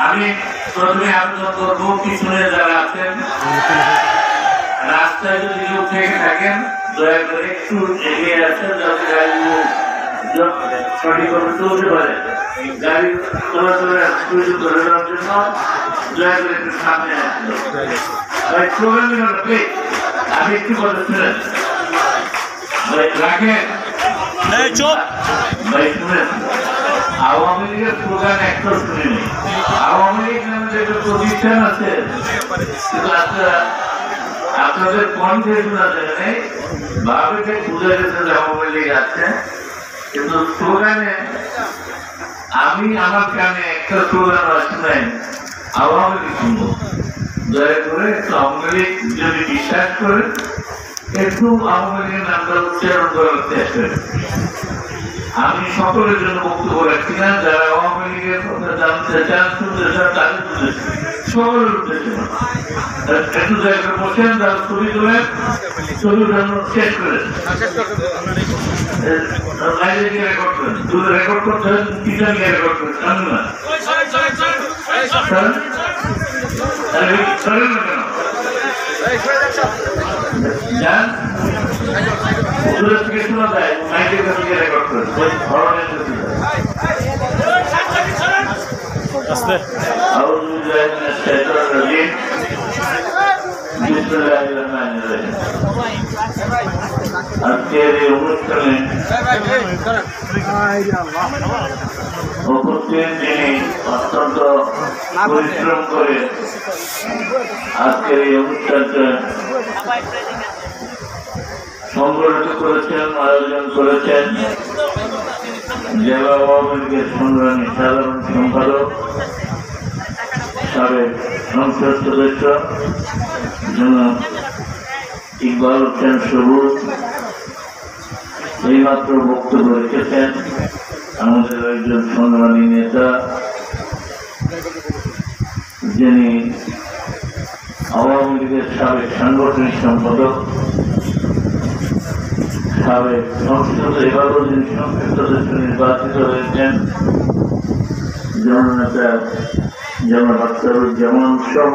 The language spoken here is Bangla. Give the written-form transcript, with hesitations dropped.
আমি প্রথমে আবেদন করবো পিছনে যারা আছেন রাস্তায় যদি কেউ থেকে থাকেন দয়া করে একটু এগিয়ে আসেন যাতে গাড়িগুলো সঠিকভাবে চলতে পারে। গাড়ি চলাচলের সুযোগ ধরে দেওয়ার জন্য দয়া করে একটু সামনে আসেন। আমি একটু কথা শুনেন রাখেন ভাই শুনেন আওয়ামী লীগের স্লোগান একটা শুনিনি। আওয়ামী লীগ নামে যে একটা প্রতিষ্ঠান আছে আপনাদের কণ্ঠে শোনা যায় নাই ভাবে বুঝা গেছে যে আওয়ামী লীগ আছে, কিন্তু স্লোগানে আমি আমার কানে একটা স্লোগান শুনাই আওয়ামী লীগ শুনবো। দয়া করে একটু আওয়ামী লীগ যদি বিশ্বাস করে একটু আওয়ামী লীগের নামটা উচ্চারণ করার চেষ্টা করেন। আমি সকলের জন্য বক্তব্য রাখছি না, যারা আওয়ামী লীগের কথা জানতে চান শুনতে চান তাদের উদ্দেশ্যে সকলের উদ্দেশ্যে একটু জায়গায় বসেন, তারা ছবি তোলেন, ছবি উঠানো শেষ করেন বাইরে গিয়ে রেকর্ড করেন। যদি রেকর্ড করতে হয় পিছনে গিয়ে রেকর্ড করেন, আমি না করেন না কেন যান দূরের থেকে শোনা যায় মাইকের কাছে গিয়ে রেকর্ড করেন ধরনের আজকের এই অনুষ্ঠানে উপস্থিত যিনি অত্যন্ত পরিশ্রম করে আজকের এই অনুষ্ঠানটা সংগঠিত করেছেন, আয়োজন করেছেন জেলা আওয়ামী লীগের সংগ্রামী সাধারণ সম্পাদক সাবেক সংসদ সদস্য জনাব ইকবাল হোসেন সবুজ এইমাত্র বক্তব্য রেখেছেন। আমাদের একজন সংগ্রামী নেতা যিনি আওয়ামী লীগের সাবেক সাংগঠনিক সম্পাদক, সাবেক সংসদ এবারও যিনি সংসদ সদস্য নির্বাচিত হয়েছেন জননেতা জনাব আখতারুজ্জামান সহ